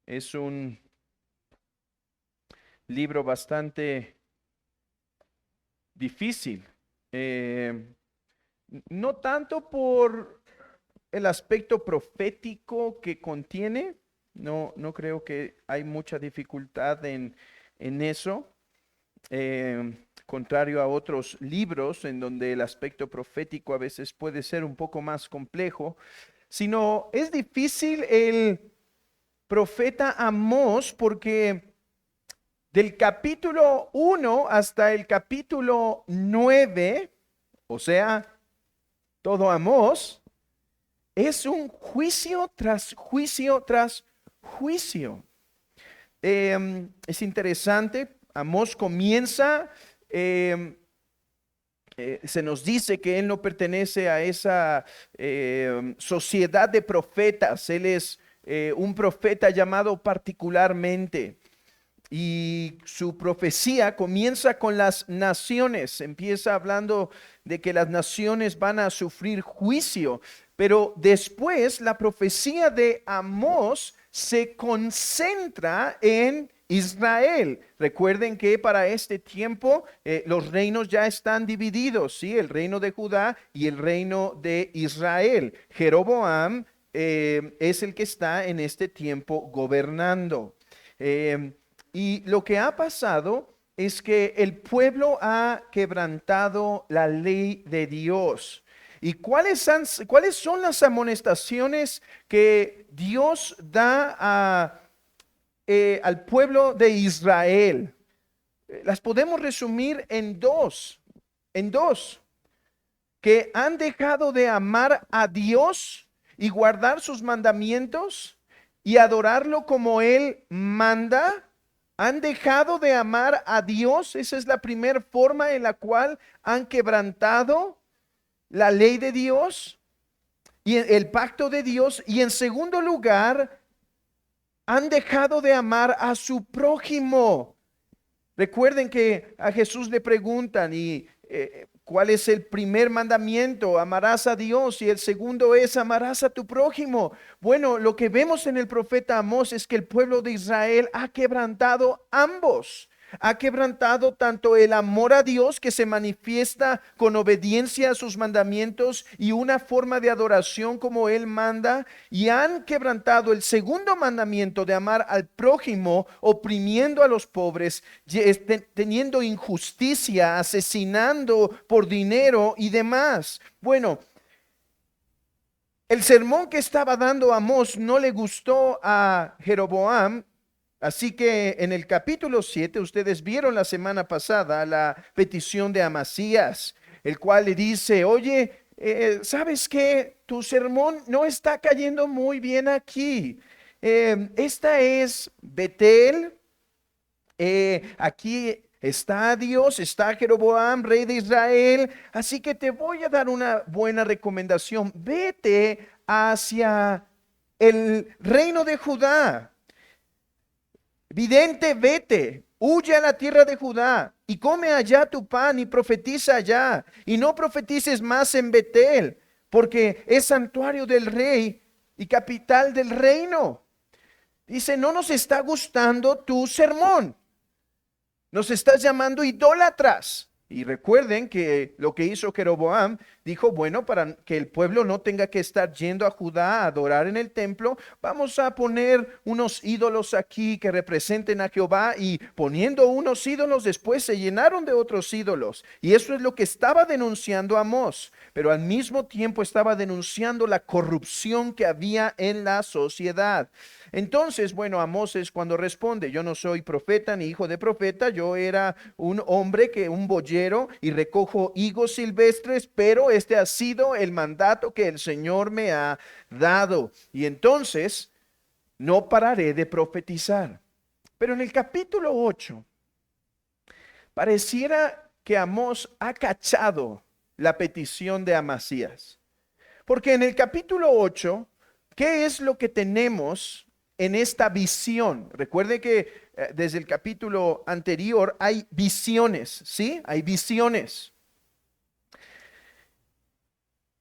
Es un libro bastante difícil. Eh, no tanto por el aspecto profético que contiene, no creo que hay mucha dificultad en eso, contrario a otros libros en donde el aspecto profético a veces puede ser un poco más complejo, sino es difícil el profeta Amós porque del capítulo 1 hasta el capítulo 9, o sea, todo Amós, es un juicio tras juicio tras juicio. Es interesante, Amós comienza, eh, se nos dice que él no pertenece a esa sociedad de profetas, él es un profeta llamado particularmente. Y su profecía comienza con las naciones, empieza hablando de que las naciones van a sufrir juicio, pero después la profecía de Amós se concentra en Israel. Recuerden que para este tiempo los reinos ya están divididos, ¿sí? El reino de Judá y el reino de Israel. Jeroboam es el que está en este tiempo gobernando. Eh, y lo que ha pasado es que el pueblo ha quebrantado la ley de Dios. ¿Y cuáles son las amonestaciones que Dios da al pueblo de Israel? Las podemos resumir en dos, que han dejado de amar a Dios y guardar sus mandamientos y adorarlo como Él manda. Han dejado de amar a Dios. Esa es la primera forma en la cual han quebrantado la ley de Dios y el pacto de Dios. Y en segundo lugar, han dejado de amar a su prójimo. Recuerden que a Jesús le preguntan y ¿cuál es el primer mandamiento? Amarás a Dios y el segundo es amarás a tu prójimo. Bueno, lo que vemos en el profeta Amós es que el pueblo de Israel ha quebrantado ambos. Ha quebrantado tanto el amor a Dios que se manifiesta con obediencia a sus mandamientos y una forma de adoración como Él manda, y han quebrantado el segundo mandamiento de amar al prójimo, oprimiendo a los pobres, teniendo injusticia, asesinando por dinero y demás. Bueno, el sermón que estaba dando Amós no le gustó a Jeroboam. Así que en el capítulo 7, ustedes vieron la semana pasada la petición de Amasías, el cual le dice, oye, ¿sabes qué? Tu sermón no está cayendo muy bien aquí. Esta es Betel, aquí está Dios, está Jeroboam, rey de Israel, así que te voy a dar una buena recomendación. Vete hacia el reino de Judá. Vidente, vete, huye a la tierra de Judá y come allá tu pan y profetiza allá. Y no profetices más en Betel, porque es santuario del rey y capital del reino. Dice, no nos está gustando tu sermón. Nos estás llamando idólatras. Y recuerden que lo que hizo Jeroboam, dijo, bueno, para que el pueblo no tenga que estar yendo a Judá a adorar en el templo, vamos a poner unos ídolos aquí que representen a Jehová, y poniendo unos ídolos después se llenaron de otros ídolos. Y eso es lo que estaba denunciando Amós, pero al mismo tiempo estaba denunciando la corrupción que había en la sociedad. Entonces, bueno, Amós es cuando responde, yo no soy profeta ni hijo de profeta, yo era un hombre un boyero y recojo higos silvestres, pero este ha sido el mandato que el Señor me ha dado. Y entonces, no pararé de profetizar. Pero en el capítulo 8, pareciera que Amós ha cachado la petición de Amasías. Porque en el capítulo 8, ¿qué es lo que tenemos en esta visión? Recuerde que desde el capítulo anterior hay visiones, ¿sí? Hay visiones.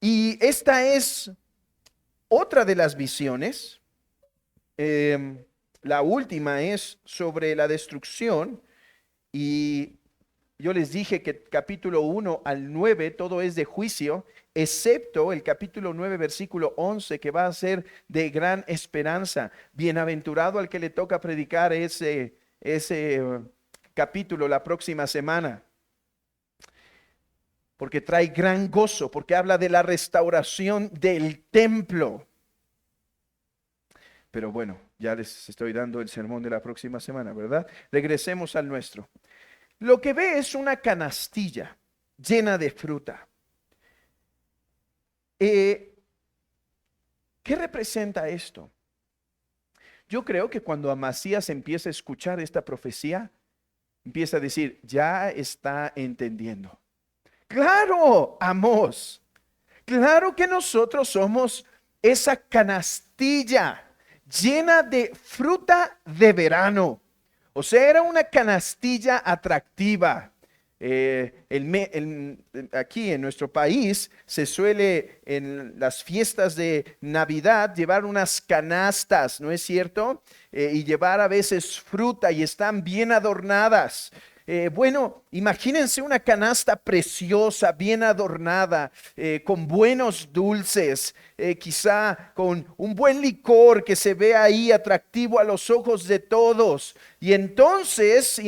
Y esta es otra de las visiones. La última es sobre la destrucción y yo les dije que capítulo 1 al 9 todo es de juicio, excepto el capítulo 9 versículo 11 que va a ser de gran esperanza. Bienaventurado al que le toca predicar ese capítulo la próxima semana, porque trae gran gozo, porque habla de la restauración del templo. Pero bueno, ya les estoy dando el sermón de la próxima semana, ¿verdad? Regresemos al nuestro. Lo que ve es una canastilla llena de fruta. ¿Qué representa esto? Yo creo que cuando Amasías empieza a escuchar esta profecía, empieza a decir, ya está entendiendo. Claro, Amós, claro que nosotros somos esa canastilla llena de fruta de verano. O sea, era una canastilla atractiva. Aquí en nuestro país se suele en las fiestas de Navidad llevar unas canastas, ¿no es cierto? Y llevar a veces fruta y están bien adornadas. Bueno, imagínense una canasta preciosa, bien adornada, con buenos dulces, quizá con un buen licor que se ve ahí atractivo a los ojos de todos. Y entonces,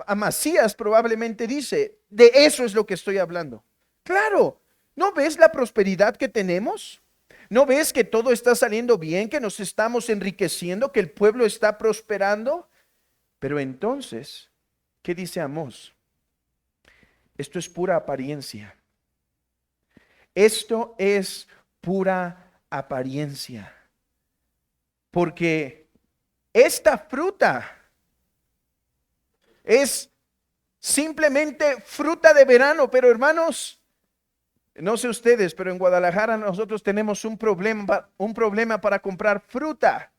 Amasías probablemente dice, de eso es lo que estoy hablando. Claro, ¿no ves la prosperidad que tenemos? ¿No ves que todo está saliendo bien, que nos estamos enriqueciendo, que el pueblo está prosperando? Pero entonces, ¿qué dice Amós? Esto es pura apariencia. Esto es pura apariencia. Porque esta fruta es simplemente fruta de verano, pero hermanos, no sé ustedes, pero en Guadalajara nosotros tenemos un problema para comprar fruta.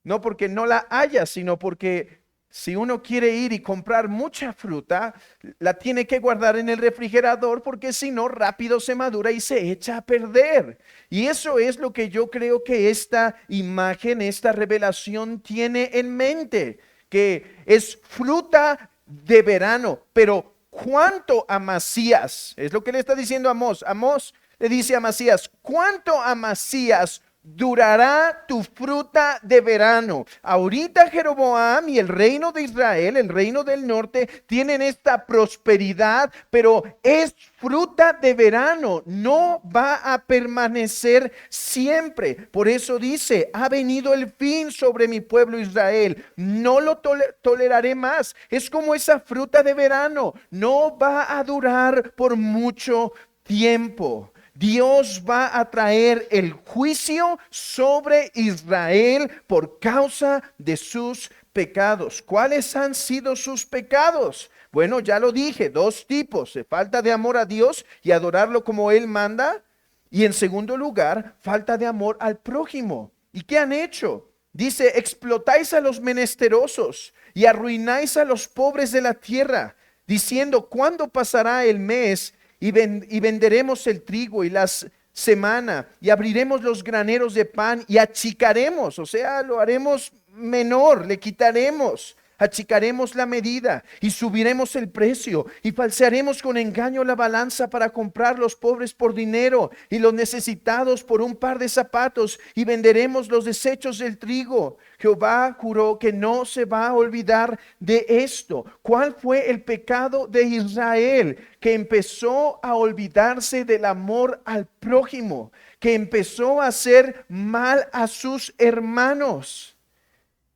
No porque no la haya, sino porque si uno quiere ir y comprar mucha fruta, la tiene que guardar en el refrigerador porque si no rápido se madura y se echa a perder. Y eso es lo que yo creo que esta imagen, esta revelación tiene en mente, que es fruta de verano, pero ¿cuánto Amasías? Es lo que le está diciendo Amós. Amós le dice a Amasías, ¿cuánto Amasías durará tu fruta de verano? Ahorita Jeroboam y el reino de Israel, el reino del norte, tienen esta prosperidad, pero es fruta de verano, no va a permanecer siempre. Por eso dice, ha venido el fin sobre mi pueblo Israel, no lo toleraré más. Es como esa fruta de verano, no va a durar por mucho tiempo. Dios va a traer el juicio sobre Israel por causa de sus pecados. ¿Cuáles han sido sus pecados? Bueno, ya lo dije, dos tipos: falta de amor a Dios y adorarlo como Él manda. Y en segundo lugar, falta de amor al prójimo. ¿Y qué han hecho? Dice, explotáis a los menesterosos y arruináis a los pobres de la tierra, diciendo, ¿cuándo pasará el mes y venderemos el trigo y las semana y abriremos los graneros de pan y achicaremos, o sea, lo haremos menor, le quitaremos, achicaremos la medida y subiremos el precio y falsearemos con engaño la balanza para comprar los pobres por dinero y los necesitados por un par de zapatos y venderemos los desechos del trigo? Jehová juró que no se va a olvidar de esto. ¿Cuál fue el pecado de Israel? Que empezó a olvidarse del amor al prójimo, que empezó a hacer mal a sus hermanos.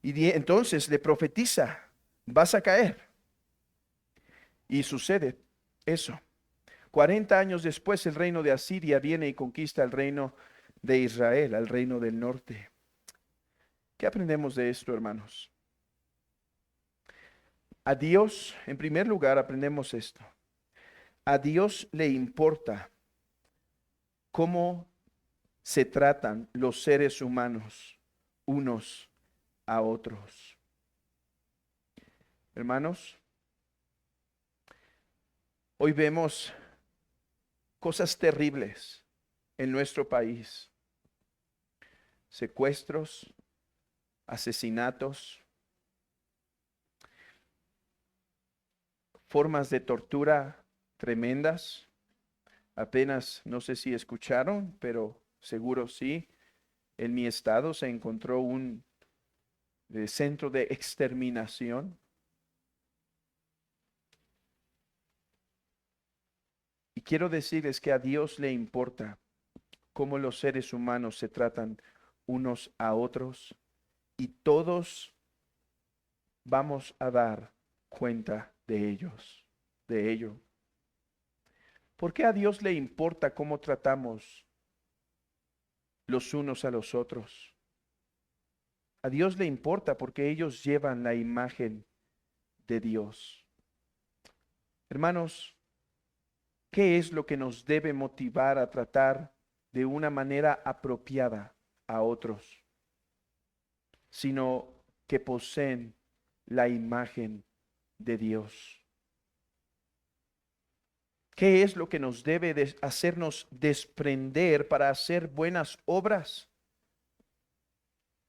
Y entonces le profetiza, vas a caer. Y sucede eso. 40 años después el reino de Asiria viene y conquista el reino de Israel, al reino del norte. ¿Qué aprendemos de esto, hermanos? A Dios, en primer lugar, aprendemos esto. A Dios le importa cómo se tratan los seres humanos unos a otros. Hermanos, hoy vemos cosas terribles en nuestro país. secuestros, asesinatos, formas de tortura tremendas. Apenas, no sé si escucharon, pero seguro sí, en mi estado se encontró un centro de exterminación. Y quiero decirles que a Dios le importa cómo los seres humanos se tratan unos a otros, y todos vamos a dar cuenta de ello. ¿Por qué a Dios le importa cómo tratamos los unos a los otros? A Dios le importa porque ellos llevan la imagen de Dios. Hermanos, ¿qué es lo que nos debe motivar a tratar de una manera apropiada a otros? Sino que poseen la imagen de Dios. ¿Qué es lo que nos debe hacernos desprender para hacer buenas obras?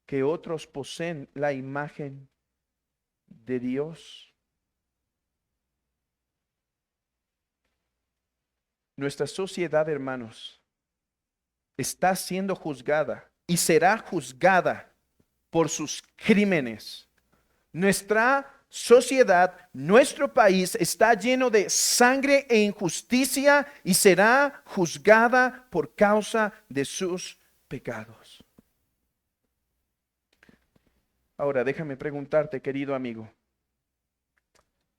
Que otros poseen la imagen de Dios. Nuestra sociedad, hermanos, está siendo juzgada y será juzgada por sus crímenes. Nuestra sociedad, nuestro país está lleno de sangre e injusticia y será juzgada por causa de sus pecados. Ahora, déjame preguntarte, querido amigo,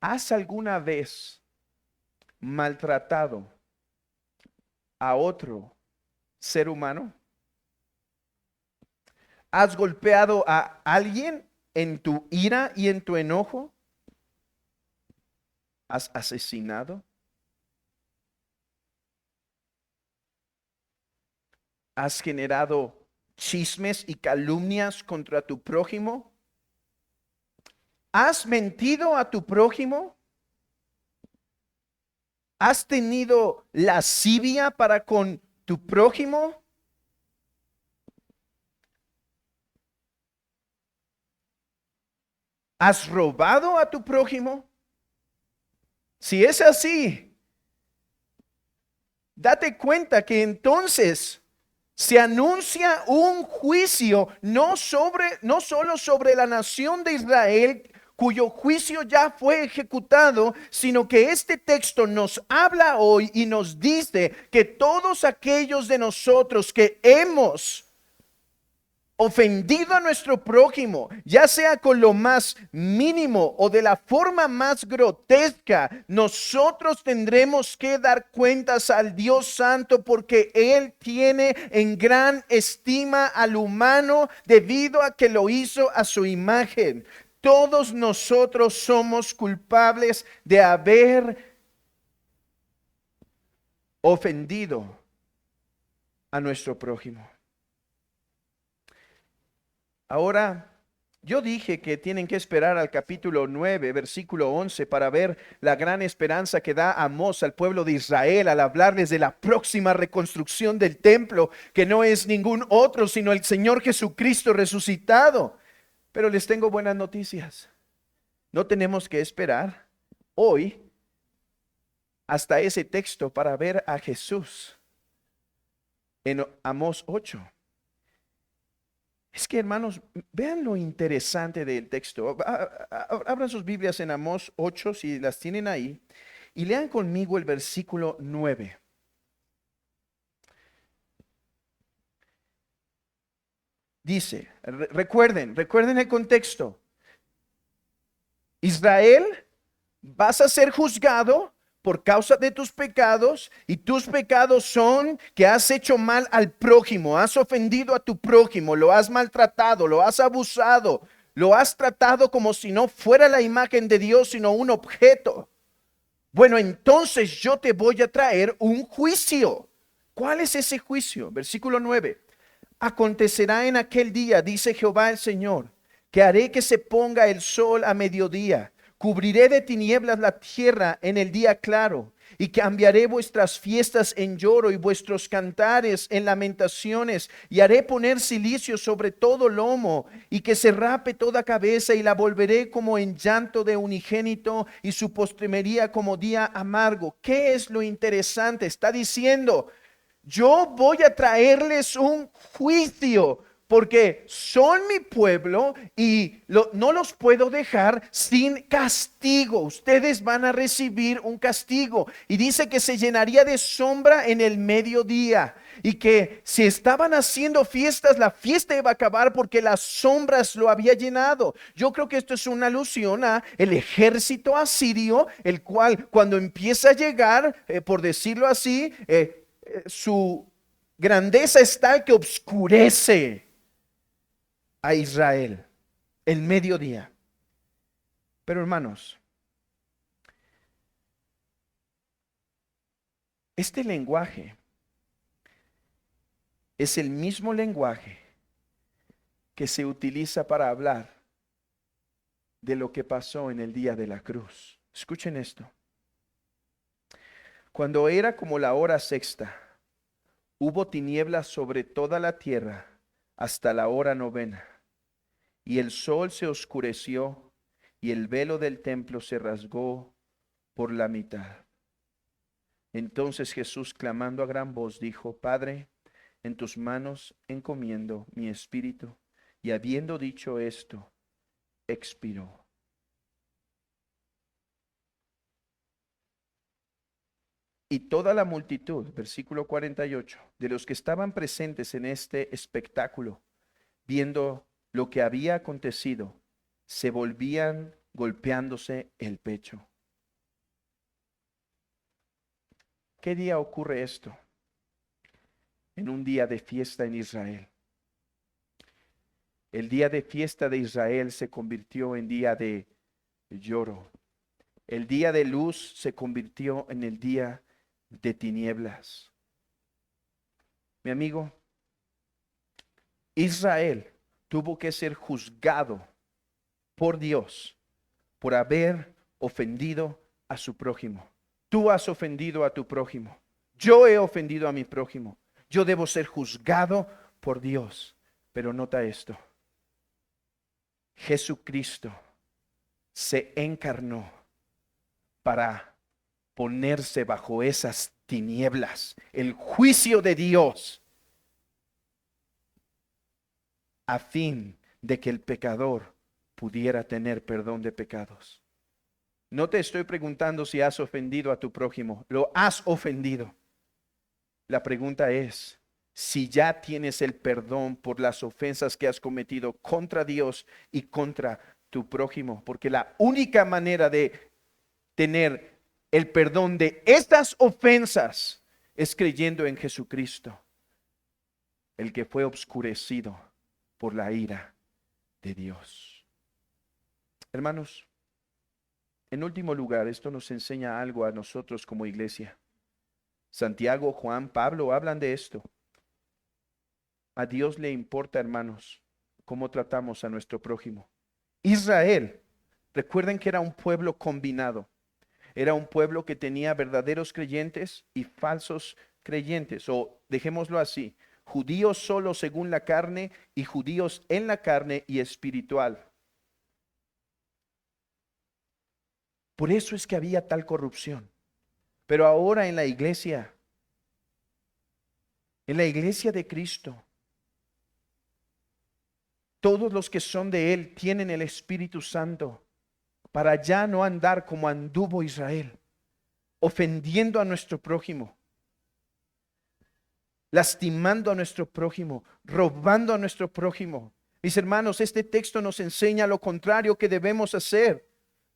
¿has alguna vez maltratado a otro ser humano? ¿Has golpeado a alguien en tu ira y en tu enojo? ¿Has asesinado? ¿Has generado chismes y calumnias contra tu prójimo? ¿Has mentido a tu prójimo? ¿Has tenido lascivia para con tu prójimo? ¿Has robado a tu prójimo? Si es así, date cuenta que entonces se anuncia un juicio no solo sobre la nación de Israel, cuyo juicio ya fue ejecutado, sino que este texto nos habla hoy y nos dice que todos aquellos de nosotros que hemos ofendido a nuestro prójimo, ya sea con lo más mínimo o de la forma más grotesca, nosotros tendremos que dar cuentas al Dios Santo, porque Él tiene en gran estima al humano debido a que lo hizo a su imagen. Todos nosotros somos culpables de haber ofendido a nuestro prójimo. Ahora, yo dije que tienen que esperar al capítulo 9, versículo 11, para ver la gran esperanza que da Amós al pueblo de Israel al hablarles de la próxima reconstrucción del templo, que no es ningún otro sino el Señor Jesucristo resucitado. Pero les tengo buenas noticias. No tenemos que esperar hoy hasta ese texto para ver a Jesús en Amós 8. Es que, hermanos, vean lo interesante del texto. Abran sus Biblias en Amós 8, si las tienen ahí, y lean conmigo el versículo 9. Dice, recuerden el contexto. Israel, vas a ser juzgado por causa de tus pecados, y tus pecados son que has hecho mal al prójimo, has ofendido a tu prójimo, lo has maltratado, lo has abusado, lo has tratado como si no fuera la imagen de Dios, sino un objeto. Bueno, entonces yo te voy a traer un juicio. ¿Cuál es ese juicio? Versículo 9. Acontecerá en aquel día, dice Jehová el Señor, que haré que se ponga el sol a mediodía. Cubriré de tinieblas la tierra en el día claro, y cambiaré vuestras fiestas en lloro y vuestros cantares en lamentaciones, y haré poner cilicio sobre todo lomo y que se rape toda cabeza, y la volveré como en llanto de unigénito y su postrimería como día amargo. ¿Qué es lo interesante? Está diciendo, yo voy a traerles un juicio porque son mi pueblo y no los puedo dejar sin castigo. Ustedes van a recibir un castigo. Y dice que se llenaría de sombra en el mediodía. Y que si estaban haciendo fiestas, la fiesta iba a acabar porque las sombras lo había llenado. Yo creo que esto es una alusión a el ejército asirio, el cual cuando empieza a llegar, por decirlo así, su grandeza es tal que obscurece a Israel el mediodía. Pero hermanos, este lenguaje es el mismo lenguaje que se utiliza para hablar de lo que pasó en el día de la cruz. Escuchen esto. Cuando era como la hora sexta, hubo tinieblas sobre toda la tierra hasta la hora novena, y el sol se oscureció, y el velo del templo se rasgó por la mitad. Entonces Jesús, clamando a gran voz, dijo: Padre, en tus manos encomiendo mi espíritu. Y habiendo dicho esto, expiró. Y toda la multitud, versículo 48, de los que estaban presentes en este espectáculo, viendo lo que había acontecido, se volvían golpeándose el pecho. ¿Qué día ocurre esto? En un día de fiesta en Israel. El día de fiesta de Israel se convirtió en día de lloro. El día de luz se convirtió en el día de tinieblas. Mi amigo, Israel tuvo que ser juzgado por Dios por haber ofendido a su prójimo. Tú has ofendido a tu prójimo. Yo he ofendido a mi prójimo. Yo debo ser juzgado por Dios. Pero nota esto. Jesucristo se encarnó para ponerse bajo esas tinieblas, el juicio de Dios, a fin de que el pecador pudiera tener perdón de pecados. No te estoy preguntando si has ofendido a tu prójimo, lo has ofendido. La pregunta es si ya tienes el perdón por las ofensas que has cometido contra Dios y contra tu prójimo, porque la única manera de tener el perdón de estas ofensas es creyendo en Jesucristo, el que fue obscurecido por la ira de Dios. Hermanos, en último lugar, esto nos enseña algo a nosotros como iglesia. Santiago, Juan, Pablo hablan de esto. A Dios le importa, hermanos, cómo tratamos a nuestro prójimo. Israel, recuerden que era un pueblo combinado. Era un pueblo que tenía verdaderos creyentes y falsos creyentes, o dejémoslo así, judíos solo según la carne y judíos en la carne y espiritual. Por eso es que había tal corrupción. Pero ahora en la iglesia de Cristo, todos los que son de Él tienen el Espíritu Santo para ya no andar como anduvo Israel, ofendiendo a nuestro prójimo, lastimando a nuestro prójimo, robando a nuestro prójimo. Mis hermanos, este texto nos enseña lo contrario que debemos hacer.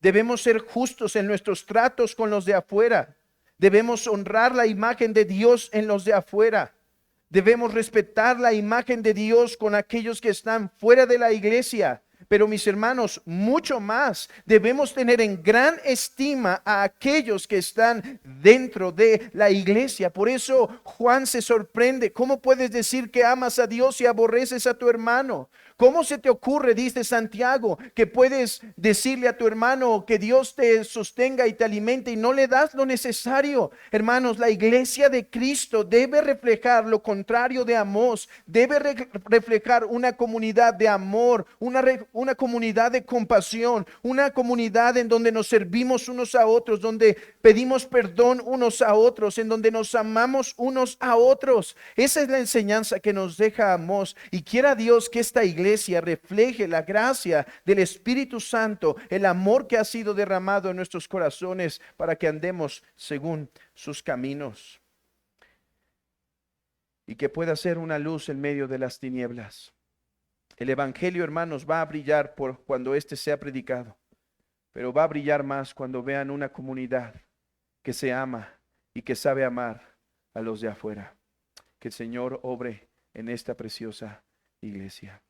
Debemos ser justos en nuestros tratos con los de afuera. Debemos honrar la imagen de Dios en los de afuera. Debemos respetar la imagen de Dios con aquellos que están fuera de la iglesia. Pero mis hermanos, mucho más debemos tener en gran estima a aquellos que están dentro de la iglesia. Por eso Juan se sorprende. ¿Cómo puedes decir que amas a Dios y aborreces a tu hermano? ¿Cómo se te ocurre, dice Santiago, que puedes decirle a tu hermano que Dios te sostenga y te alimente y no le das lo necesario? Hermanos, la iglesia de Cristo debe reflejar lo contrario de Amós, debe reflejar una comunidad de amor, una comunidad de compasión, una comunidad en donde nos servimos unos a otros, donde pedimos perdón unos a otros, en donde nos amamos unos a otros. Esa es la enseñanza que nos deja Amós, y quiera Dios que esta iglesia refleje la gracia del Espíritu Santo, el amor que ha sido derramado en nuestros corazones para que andemos según sus caminos, y que pueda ser una luz en medio de las tinieblas. El evangelio, hermanos, va a brillar por cuando éste sea predicado, pero va a brillar más cuando vean una comunidad que se ama y que sabe amar a los de afuera. Que el Señor obre en esta preciosa iglesia.